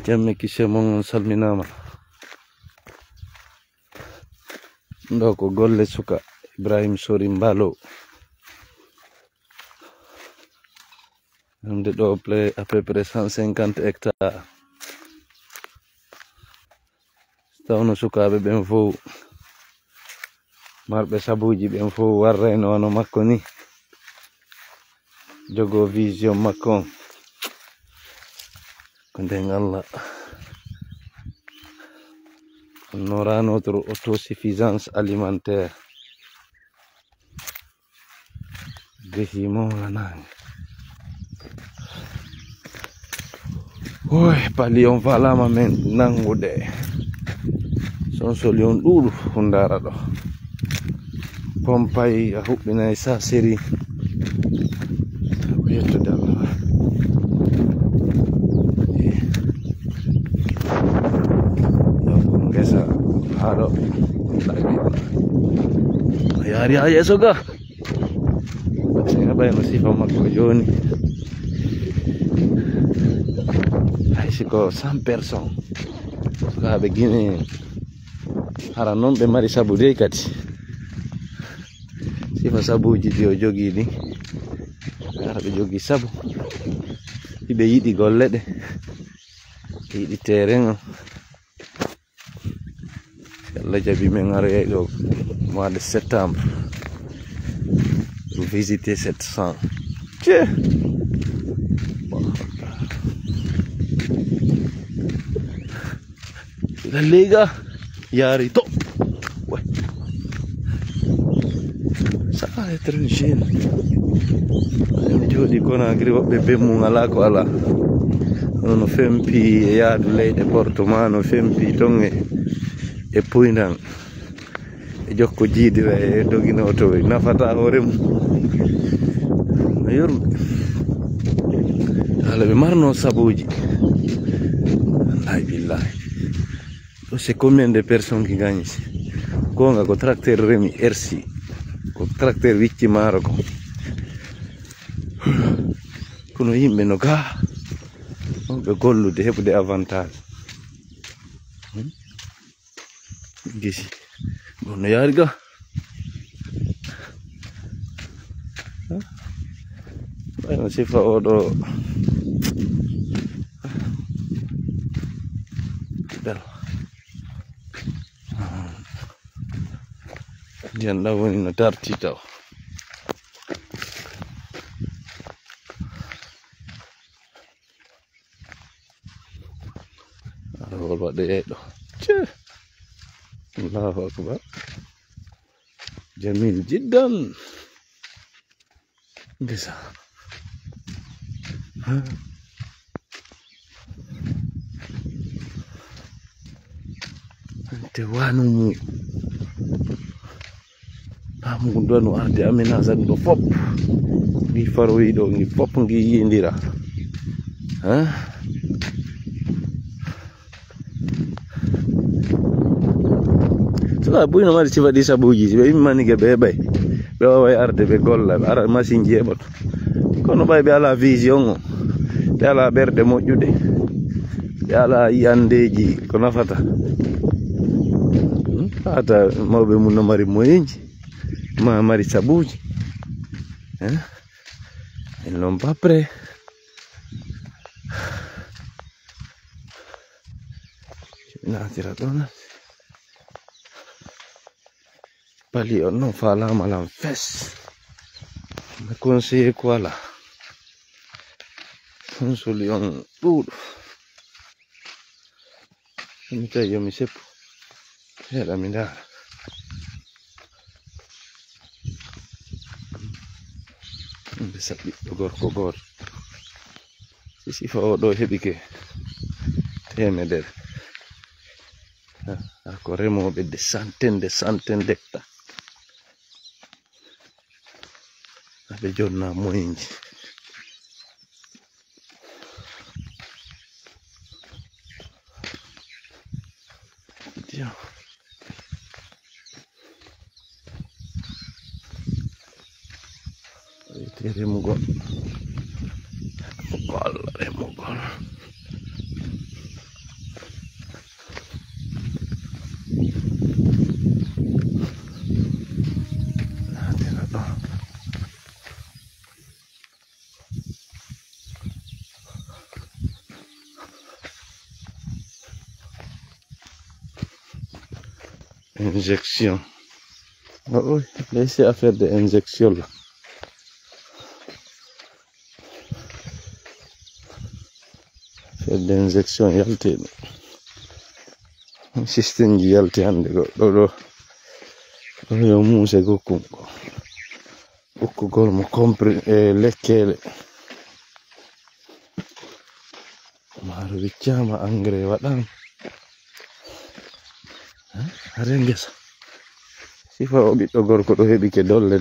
Jamme kise mon salminama. Ɗo ko golle suka Ibrahim Sori Mbalo. Nde ɗo play à peu près 150 hectares. Tawno sukaɓe ɓen fo marɓe sabuji ɓen fo warrayno wano makko ni, jogo vision makko ko nden Allah. On aura notre autosuffisance alimentaire. Décimo lanang. Oi, pali on falama men nangude. Son solion ɗuɗu hundara ɗo. Pompay a huɓɓinay sa séri. Yettude Allah. Ngesa haɗo yari ha yeso ga. Singa ɓayno sifa makko joni. Ko 100 personnes sukaɓe Guinée hara non ɓe mari sabu dey kadi sifa sabuji ɗi o jogi ɗi hara ɓe jogi sabu ɓe yiɗi golle ɗe, ɓe yiɗi terrain o. Allah jaɓi men aroyay ɗo mois de septembre pour visiter cette champ. La Lega yari to ouais. Ça va être une chaîne. Mi jodi Conakry woɓɓe be mum ala ko ala no fempi e yaadu leyɗe portement no fempi ton e Poyndan e jokko jiidira e dogino to nafata hoore mum no yorɓe hala ɓe marno sabuji. Wallahi billahi. C'est combien de personnes qui gagnent ici? Gonga ko tracteur remi RC, ko tracteur wicci maaro ko. Kono yimɓe no ga ɓe gollude heɓude avantage. Gesi bon no yaari ga. Ɓayno sifa oɗo bel ndiyam ɗam woni no darti taw. Arwol waɗoyay ɗo. Allahu akbar. Jamil jiddan. Ngesa. Te wanumu amu ɗo no arde aménage ɗo fop ngi faroyi ɗo ngi fop ngi yindira suka buyno mari sifa ɗi sabuji ɓe immanike ɓe heɓay ɓe waway arde ɓe golla ɓe ara machine ji heɓoto kono ɓay ɓe ala vision o, ɓe ala ɓerɗe moƴƴuɗe, ɓe ala yiyandeji ko nafata. Ata mawɓe mum no mari moyenji ma mari sabuji, ils n'ont pas prêt. Natira ɗon pali on non falama lam fes. Me conseiller quoi là? Un solution ɗuɗu. Mi tawi yomi seppu seeɗa mi ndara. Ɓe saɓɓi ɗo gorko goto sifa oɗo heɓike temedere. Ko remoɓe des centaines d'hectares aɓe jonna moyenji. Remugol remugol ɗo. Injection. Oh oui, laissez à faire des injections là. Faire des injections yalte. Système ji yalte hande ɗo yo muse gokkungo. Gokkugol mo compre lekkele. Maaro wiccama engrais waɗan. Hare ngesa. Sifa o ɓiɗɗo gorko ɗo heɓike dolle.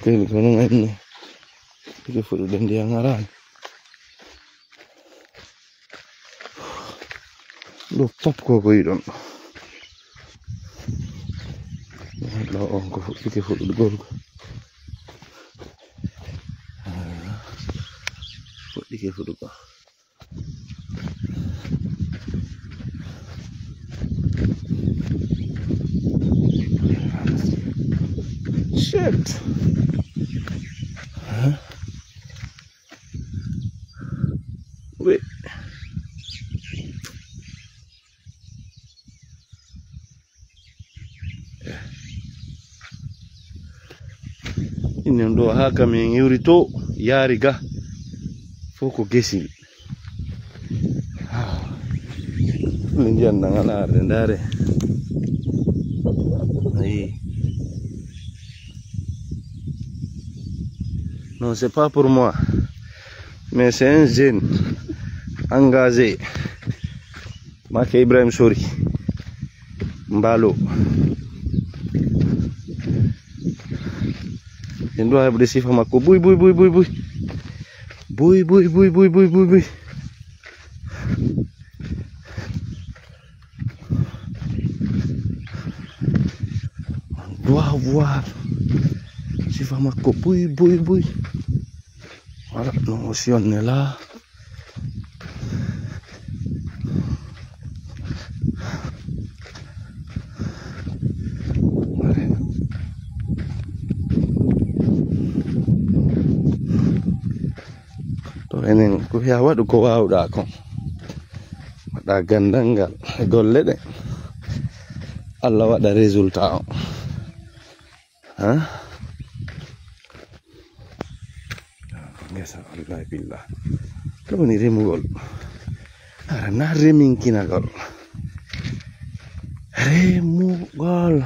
Keli ko non enni. Ike fuɗude ndiyam arani. Ɗo pop ko yiɗon ɗo. Ɗo on ko fuɗɗike fuɗude gorko. Fuɗɗike fuɗugo. Shit. Wait. Inen ɗo haka min yuri to yaari ga foko gesi. Le ndiyam ɗam ala arde ndare. Ayi. Non, c'est pas pour moi, mais c'est un jeune engagé. Maka Ibrahim Sori Mbalo. En ɗo heɓde sifa makko buy. On doit voir sifa makko buy. Voilà, non, aussi on est là. To enen ko ya waɗu ko wawɗa kon. Waɗa gandal ngal e golle ɗe. Allah waɗa résultat o. Ngesa wallahi billah. Ɗo woni remugol. Ara na reminkinagol. Remugol.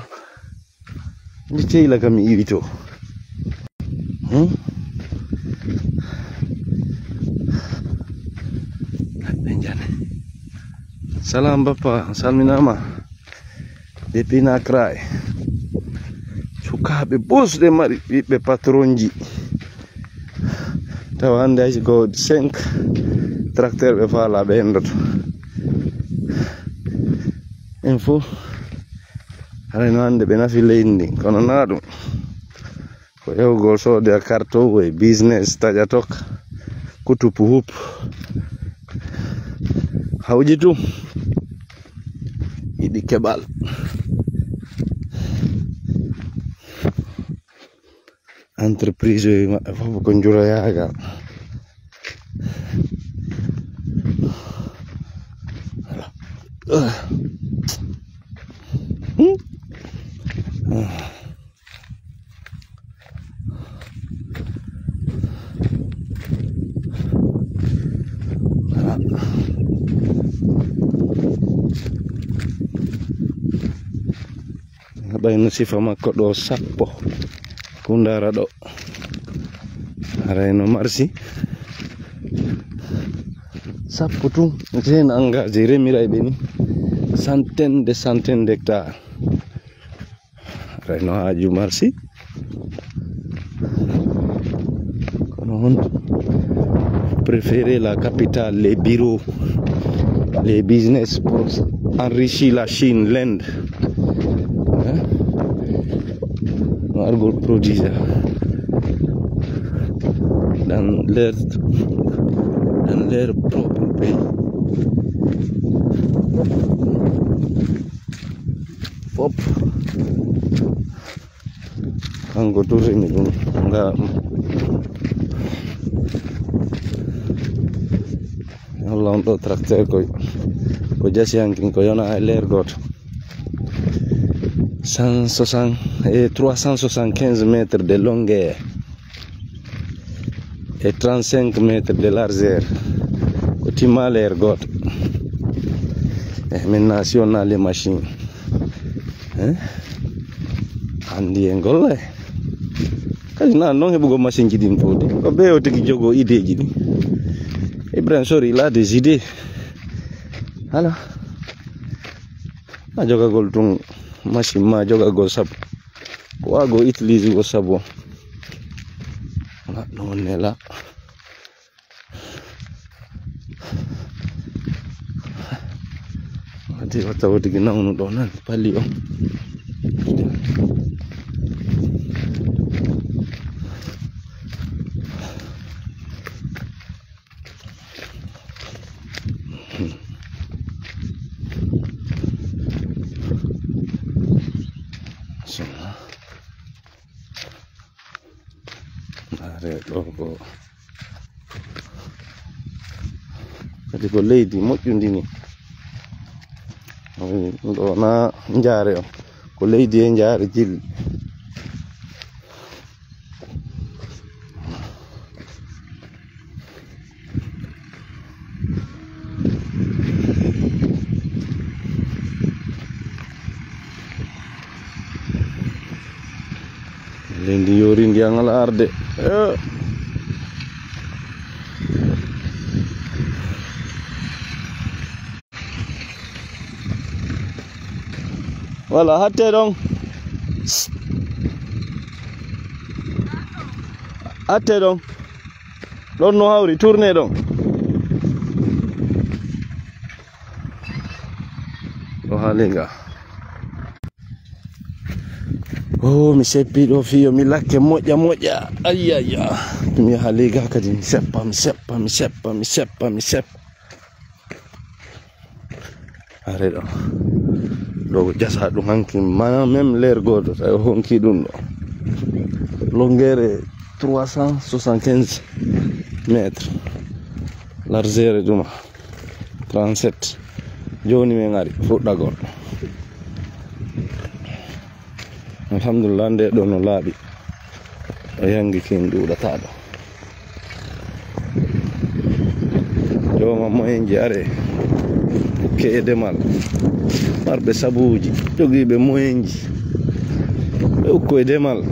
Ndi ceyla kam mi iwi to. Salam bappa, salminama. Depuis Nakray. Sukaɓe bosɗe mari ɓiɓɓe patronji. Tawa hande hay go 5 tracteur ɓe faala ɓe hendoto. En fo harayno hande ɓe nafi leydi ndi kono na ɗum ko yahugol soode a carton e business taƴa tokka kutupu hup hawji tum yiɗi keɓal. Entreprise oyi maɓɓe fof ko njurayagal. Ɓayno sifa makko ɗo 10 kundara ɗo harayno marsi 10 tum jeune engagé remiray ɓe ni centaine d'hectares. Harayno haaju marsi kono on préféré la capitale, les bureaux, les business pour enrichir la Chine, l'Inde. Argol produit dans leur propre pays. Hop. kanko turini ɗum nga Allah on ɗo tracteur ko jasi hankin ko yona e leer goto 375 mètres de longueur et 35 mètres de largeur ko timma leer goto. Maintenant si on a les machines andi en golle kadi na non heɓugo machine ji ɗin fodi ko ɓe o tigi jogo idée ji ɗi. Ibrahim Sori il a des idées. Voilà. Ma jogagol tun machine ma jogagol sabo. Wago utilise go sabo. Voilà, on est là. Ati wata wati gina unu donan pali o. Logo kadi ko leydi moƴƴudi ni ɗo na jaare o ko leydi e jaare jilli. Lendi yori ndiyam ala arde voilà hatte ɗon ɗon no hawri tourné ɗon ɗo haaliga. Oh, mi seppi ɗo fiyo mi lakke moƴƴa ayaya mi yaha liga kadi mi seppa are ɗo jasa ɗum hanki mana même leer goto tawi honki ɗum ɗo longueur 375 mètres largeur ɗuma 37 joni min ari fuɗɗagol. Alhamdulillah nde ɗo no laaɓi o yangi kin ɗuɗata ɗo joma moyenji are ke e demal marɓe sabuji jogiiɓe moyenji ɓe ukko e demal